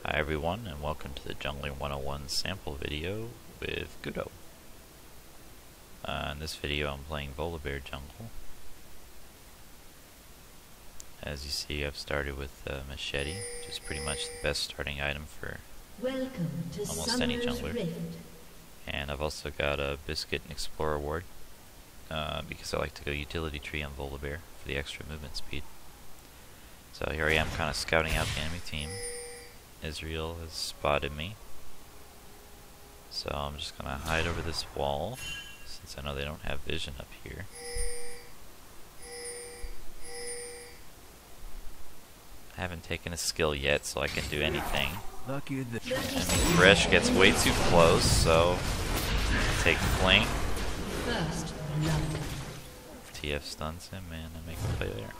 Hi everyone, and welcome to the Jungling 101 sample video with Gudo. In this video I'm playing Volibear jungle. As you see, I've started with Machete, which is pretty much the best starting item for almost any jungler. And I've also got a Biscuit and Explorer Ward, because I like to go utility tree on Volibear for the extra movement speed. So here I am kind of scouting out the enemy team. Israel has spotted me, so I'm just gonna hide over this wall since I know they don't have vision up here. I haven't taken a skill yet, so I can do anything. Lucky that Thresh gets way too close, so take fling. First love. TF stuns him, and I make a play there.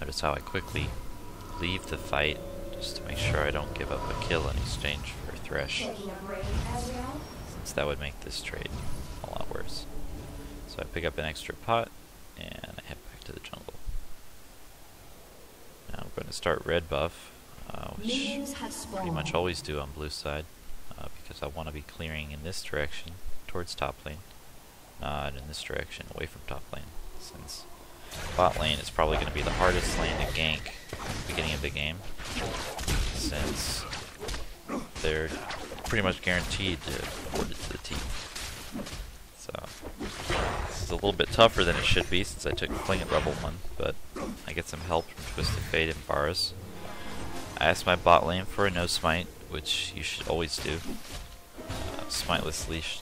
Notice how I quickly leave the fight just to make sure I don't give up a kill in exchange for Thresh, since that would make this trade a lot worse. So I pick up an extra pot and I head back to the jungle. Now I'm going to start red buff, which I pretty much always do on blue side, because I want to be clearing in this direction towards top lane, not in this direction away from top lane, since bot lane is probably going to be the hardest lane to gank at the beginning of the game, since they're pretty much guaranteed to board it to the teeth. So this is a little bit tougher than it should be since I took fling at level 1, but I get some help from Twisted Fate and Bars. I asked my bot lane for a no smite, which you should always do. Smiteless leash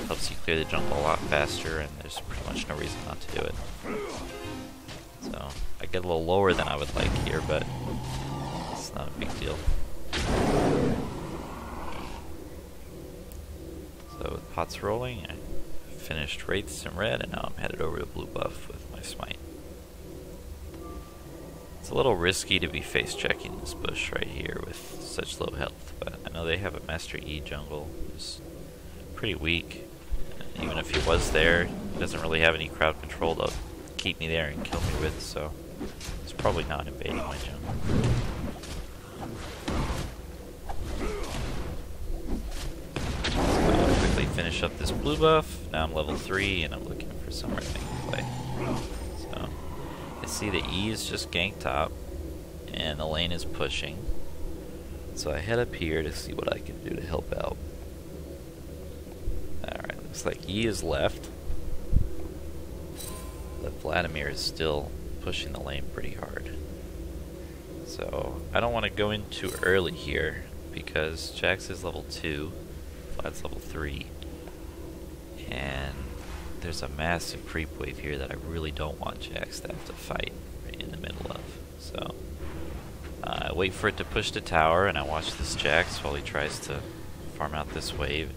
helps you clear the jungle a lot faster, and there's pretty much no reason not to do it. So I get a little lower than I would like here, but it's not a big deal. So with pots rolling, I finished Wraiths in red, and now I'm headed over to blue buff with my smite. It's a little risky to be face checking this bush right here with such low health, but I know they have a Master E jungle who's pretty weak. And even if he was there, he doesn't really have any crowd control to keep me there and kill me with, so he's probably not invading my jungle. So I'll quickly finish up this blue buff. Now I'm level 3 and I'm looking for somewhere I can play. So I see the E is just gank top and the lane is pushing. So I head up here to see what I can do to help out. Alright, looks like E is left. But Vladimir is still pushing the lane pretty hard. So I don't want to go in too early here because Jax is level 2, Vlad's level 3, and there's a massive creep wave here that I really don't want Jax to have to fight right in the middle of. So I wait for it to push the tower and I watch this Jax while he tries to farm out this wave.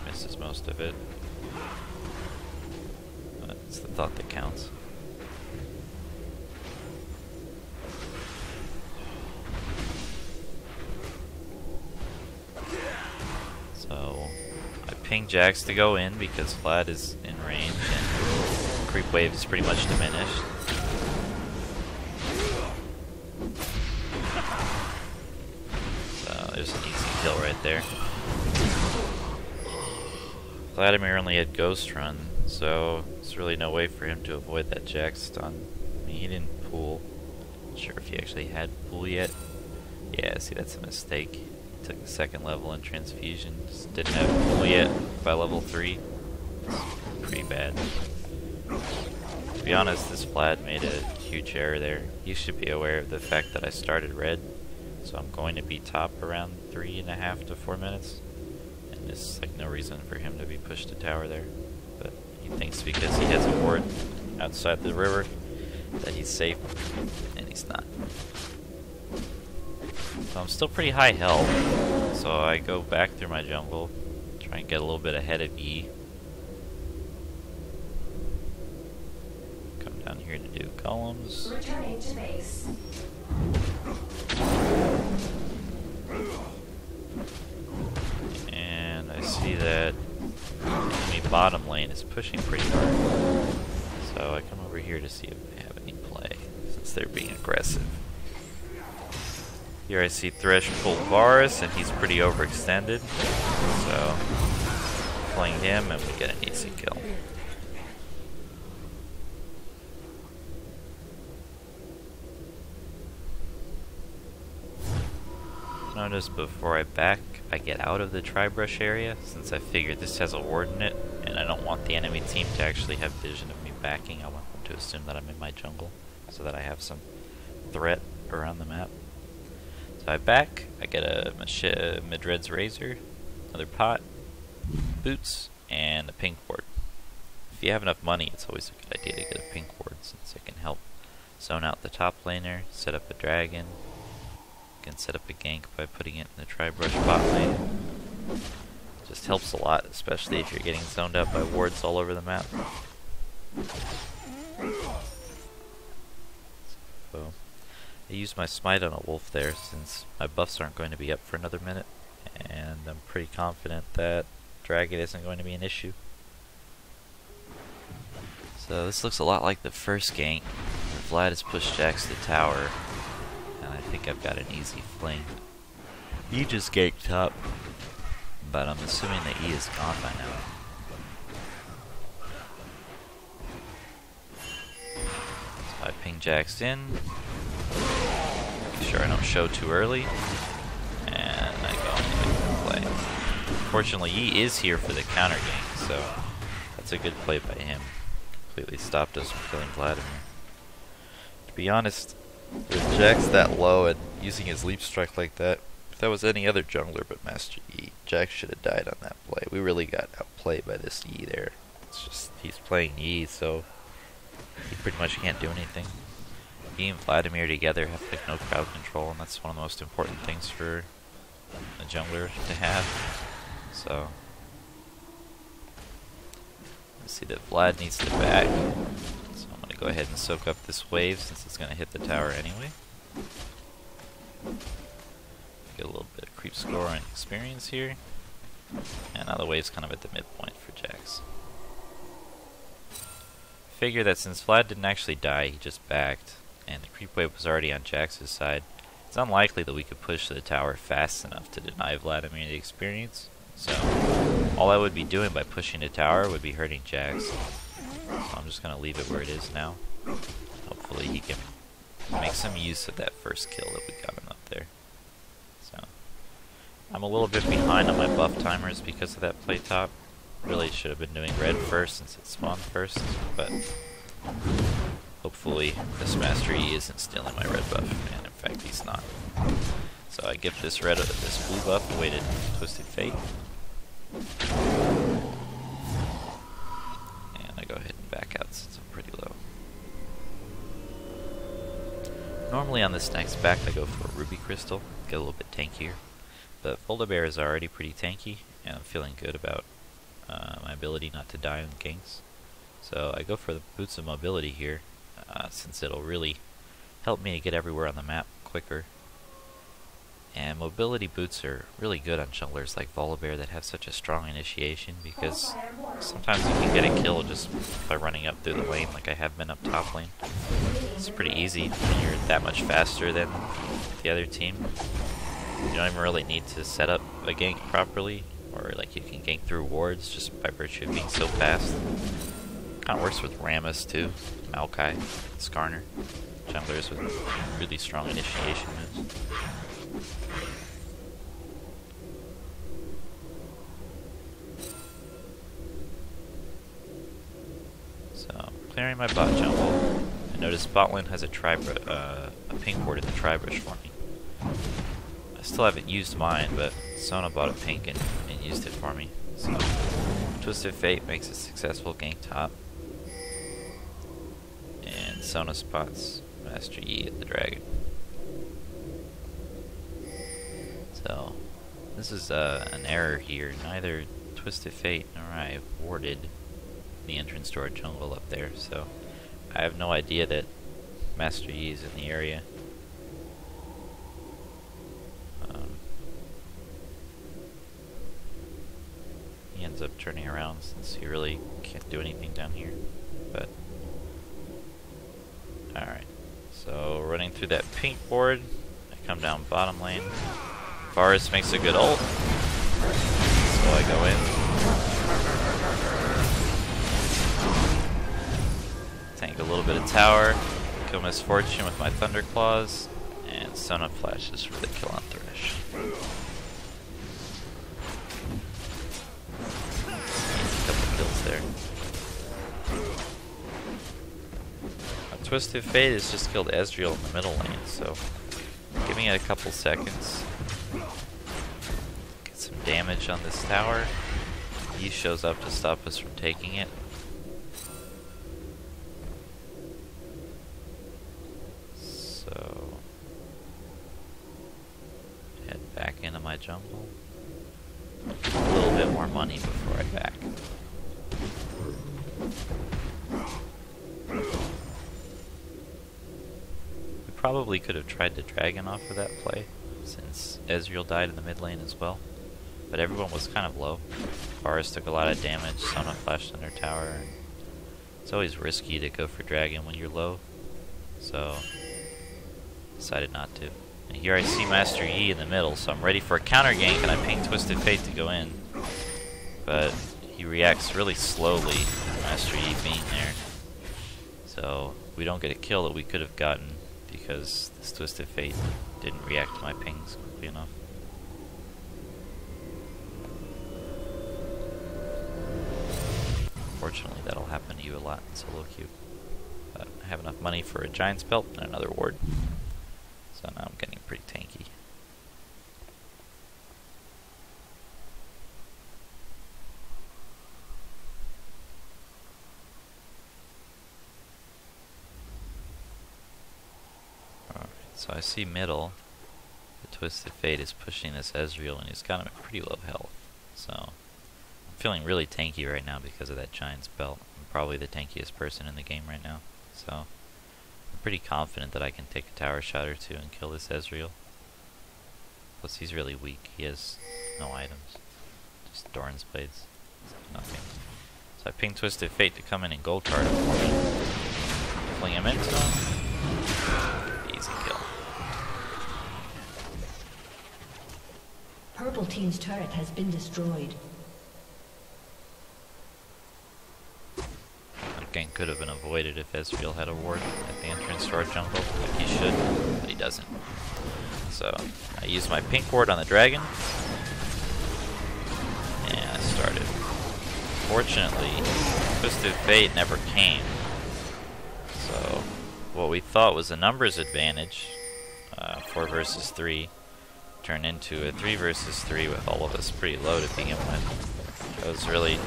Misses most of it. It's the thought that counts. So I ping Jax to go in because Vlad is in range and creep wave is pretty much diminished. So there's an easy kill right there. Vladimir only had Ghost Run, so there's really no way for him to avoid that Jax stun. I mean, he didn't pool. Not sure if he actually had pool yet. Yeah, see, that's a mistake. He took the second level in transfusion. Just didn't have pool yet by level 3. Pretty bad. To be honest, this Vlad made a huge error there. You should be aware of the fact that I started red, so I'm going to be top around 3.5 to 4 minutes. And there's like no reason for him to be pushed to tower there. But he thinks because he has a ward outside the river that he's safe, and he's not. So I'm still pretty high health, so I go back through my jungle, try and get a little bit ahead of E. Come down here to do columns. Returning to base. And I see that enemy bottom lane is pushing pretty hard. So I come over here to see if they have any play, since they're being aggressive. Here I see Thresh pull Varus, and he's pretty overextended. So, fling him, and we get an easy kill. Notice before I back, I get out of the tri-brush area, since I figured this has a ward in it, and I don't want the enemy team to actually have vision of me backing. I want them to assume that I'm in my jungle, so that I have some threat around the map. So I back, I get a Madred's Razor, another pot, boots, and a pink ward. If you have enough money, it's always a good idea to get a pink ward, since it can help zone out the top laner, set up a dragon, can set up a gank by putting it in the tri-brush bot lane. Just helps a lot, especially if you're getting zoned out by wards all over the map. So, I used my smite on a wolf there since my buffs aren't going to be up for another minute, and I'm pretty confident that dragon isn't going to be an issue. So this looks a lot like the first gank, where Vlad has pushed Jax to the tower, and I think I've got an easy fling. He just ganked top, but I'm assuming that E is gone by now. So I ping Jax in, make sure I don't show too early, and I go into play. Fortunately, E is here for the counter gank, so that's a good play by him. Completely stopped us from killing Vladimir. To be honest, with Jax that low and using his leap strike like that, if that was any other jungler but Master Yi, Jax should have died on that play. We really got outplayed by this Yi there. It's just, he's playing Yi, so he pretty much can't do anything. He and Vladimir together have like no crowd control, and that's one of the most important things for a jungler to have. So, let's see that Vlad needs to back. So I'm going to go ahead and soak up this wave since it's going to hit the tower anyway. Get a little bit of creep score and experience here. And now the wave's kind of at the midpoint for Jax. Figure that since Vlad didn't actually die, he just backed, and the creep wave was already on Jax's side, it's unlikely that we could push the tower fast enough to deny Vladimir the experience. So, all I would be doing by pushing the tower would be hurting Jax. So I'm just going to leave it where it is now. Hopefully he can make some use of that first kill that we got him up there. So, I'm a little bit behind on my buff timers because of that play top. Really should have been doing red first since it spawned first, but hopefully this Master E isn't stealing my red buff, and in fact he's not. So I give this this blue buff away to Twisted Fate. And I go ahead and back out since I'm pretty low. Normally on this next back I go for a Ruby Crystal, get a little bit tankier. But Volibear is already pretty tanky, and I'm feeling good about my ability not to die on ganks. So I go for the Boots of Mobility here, since it'll really help me to get everywhere on the map quicker. And mobility boots are really good on junglers like Volibear that have such a strong initiation, because sometimes you can get a kill just by running up through the lane like I have been up top lane. It's pretty easy when you're that much faster than the other team. You don't even really need to set up a gank properly, or like you can gank through wards just by virtue of being so fast. Kind of works with Rammus too, Maokai, Skarner, junglers with really strong initiation moves. So, clearing my bot jungle. I noticed bot lane has a pink ward in the tri-brush for me. I still haven't used mine, but Sona bought a pink and used it for me. So, Twisted Fate makes a successful gank top. And Sona spots Master Yi at the dragon. So, this is an error here. Neither Twisted Fate nor I warded the entrance to our jungle up there, so I have no idea that Master Yi is in the area. He ends up turning around since he really can't do anything down here. But alright, so running through that pink board, I come down bottom lane. Varus makes a good ult, so I go in. Tank a little bit of tower, kill Misfortune with my Thunder Claws, and Sona flashes for the kill on Thresh. A couple kills there. Twisted Fate has just killed Ezreal in the middle lane, so giving it a couple seconds. Get some damage on this tower. He shows up to stop us from taking it. So head back into my jungle. A little bit more money before I back. Probably could have tried to dragon off of that play, since Ezreal died in the mid lane as well. But everyone was kind of low. Varus took a lot of damage, Sona flashed under tower. And it's always risky to go for dragon when you're low, so decided not to. And here I see Master Yi in the middle, so I'm ready for a counter gank, and I ping Twisted Fate to go in. But he reacts really slowly, Master Yi being there. So we don't get a kill that we could have gotten, because this Twisted Fate didn't react to my pings quickly enough. Unfortunately, that'll happen to you a lot in solo queue. But I have enough money for a Giant's Belt and another ward, so now I'm getting pretty tanky. So I see middle, the Twisted Fate is pushing this Ezreal, and he's got him at pretty low health. So I'm feeling really tanky right now because of that Giant's Belt. I'm probably the tankiest person in the game right now. So I'm pretty confident that I can take a tower shot or two and kill this Ezreal. Plus he's really weak, he has no items. Just Doran's Blades, nothing. So I ping Twisted Fate to come in and gold card him for me. Fling him into him. Easy kill. Purple team's turret has been destroyed. That gank could have been avoided if Ezreal had a ward at the entrance to our jungle, like he should, but he doesn't. So I use my pink ward on the dragon, and I started. Fortunately, Twisted Fate never came. So what we thought was a numbers advantage, 4 versus 3, turned into a 3 versus 3 with all of us pretty low to begin with. It was really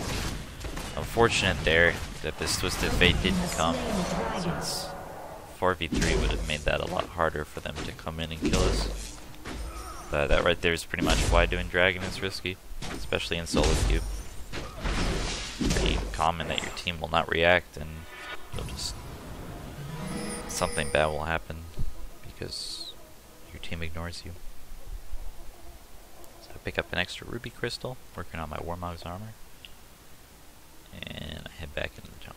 unfortunate there that this Twisted Fate didn't come, since 4v3 would have made that a lot harder for them to come in and kill us. But that right there is pretty much why doing dragon is risky, especially in solo queue. Pretty common that your team will not react, and you'll just, something bad will happen because your team ignores you. So I pick up an extra ruby crystal, working on my Warmog's armor, and I head back into the jungle.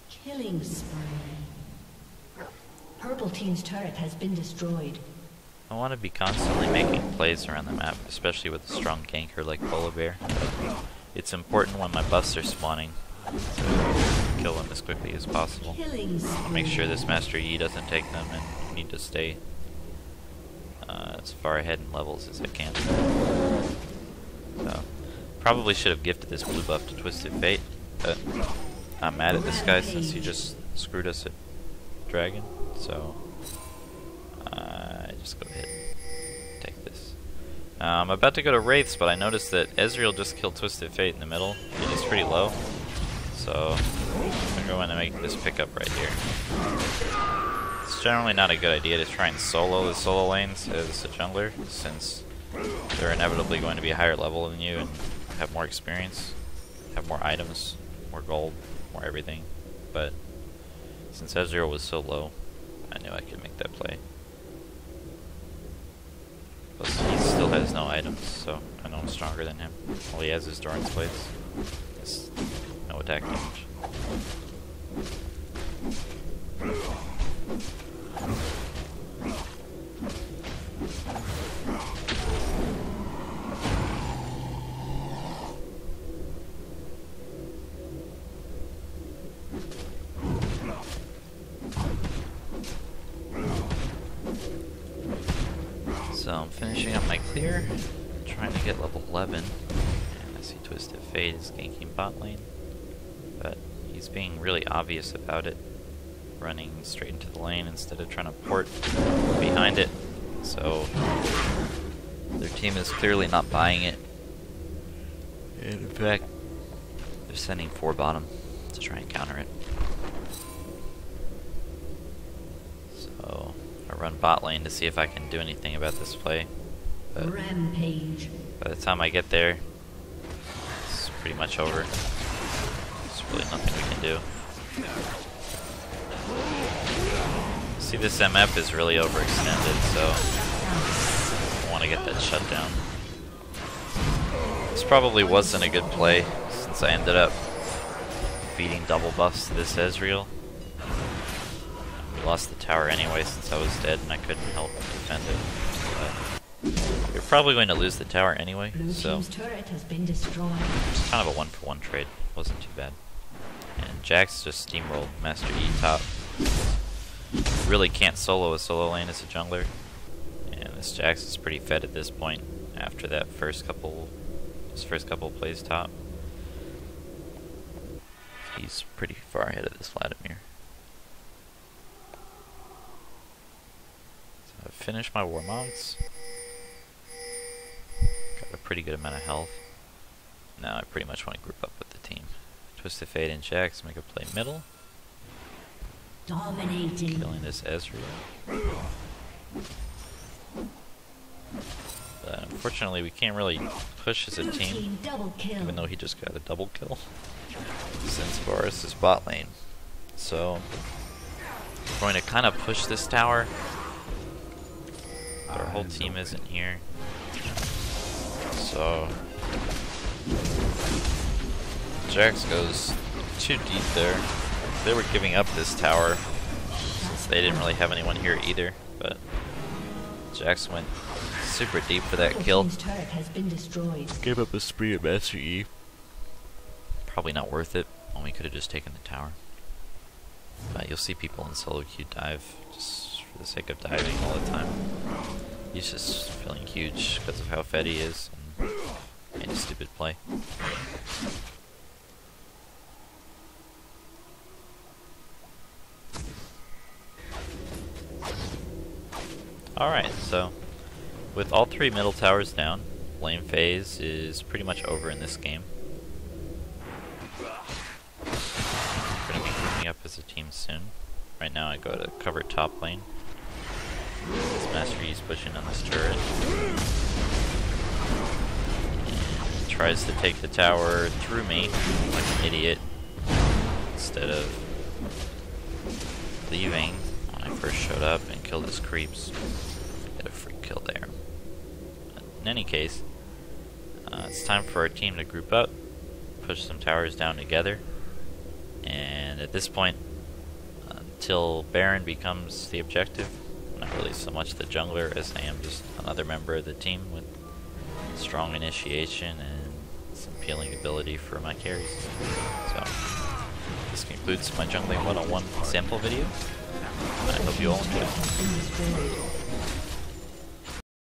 Killing spree. Purple team's turret has been destroyed. I want to be constantly making plays around the map, especially with a strong ganker like Polar Bear. It's important when my buffs are spawning to kill them as quickly as possible. I'll make sure this Master Yi doesn't take them, and need to stay as far ahead in levels as I can. So, probably should have gifted this blue buff to Twisted Fate, but I'm mad at this guy since he just screwed us at Dragon, so I just go ahead and take this. I'm about to go to Wraiths, but I noticed that Ezreal just killed Twisted Fate in the middle, and he's pretty low, so I'm going to go in and make this pickup right here. It's generally not a good idea to try and solo the solo lanes as a jungler, since they're inevitably going to be higher level than you and have more experience, have more items, more gold, more everything. But since Ezreal was so low, I knew I could make that play. Plus he still has no items, so I know I'm stronger than him. All he has is Doran's Blades. Has no attack damage. So I'm finishing up my clear, trying to get level 11. And I see Twisted Fate is ganking bot lane, but he's being really obvious about it, running straight into the lane instead of trying to port behind it. So their team is clearly not buying it. And in fact, they're sending 4 bottom to try and counter it. So I run bot lane to see if I can do anything about this play. But Rampage. by the time I get there, it's pretty much over. There's really nothing we can do. See, this MF is really overextended, so I want to get that shut down. This probably wasn't a good play, since I ended up feeding double buffs to this Ezreal. We lost the tower anyway since I was dead and I couldn't help defend it. We're probably going to lose the tower anyway, so Turret has been destroyed. it's kind of a 1-for-1 trade. Wasn't too bad. And Jax just steamrolled Master E top. Really can't solo a solo lane as a jungler, and this Jax is pretty fed at this point after that his first couple plays top. He's pretty far ahead of this Vladimir. So I've finished my Warmonks. Got a pretty good amount of health. Now I pretty much want to group up with the team. Twisted Fate and Jax make a play middle. Dominating. Killing this Ezreal. But unfortunately we can't really push as a team, Double kill. even though he just got a double kill. Since Varus is bot lane. So I'm going to kind of push this tower. But our whole team isn't here. So Jax goes too deep there. They were giving up this tower since they didn't really have anyone here either, but Jax went super deep for that kill. Turret has been destroyed. Gave up a spree at Master E. Probably not worth it when we could have just taken the tower. But you'll see people in solo queue dive just for the sake of diving all the time. He's just feeling huge because of how fed he is and made a stupid play. Alright, so with all 3 middle towers down, lane phase is pretty much over in this game. We're going to be grouping up as a team soon. Right now I go to cover top lane. This Master Yi's pushing on this turret. And tries to take the tower through me like an idiot instead of leaving when I first showed up and killed his creeps. Get a free kill there. But in any case, it's time for our team to group up, push some towers down together, and at this point, until Baron becomes the objective, I'm not really so much the jungler as I am just another member of the team with strong initiation and some peeling ability for my carries. So, this concludes my Jungling 101 sample video. I hope you all enjoyed.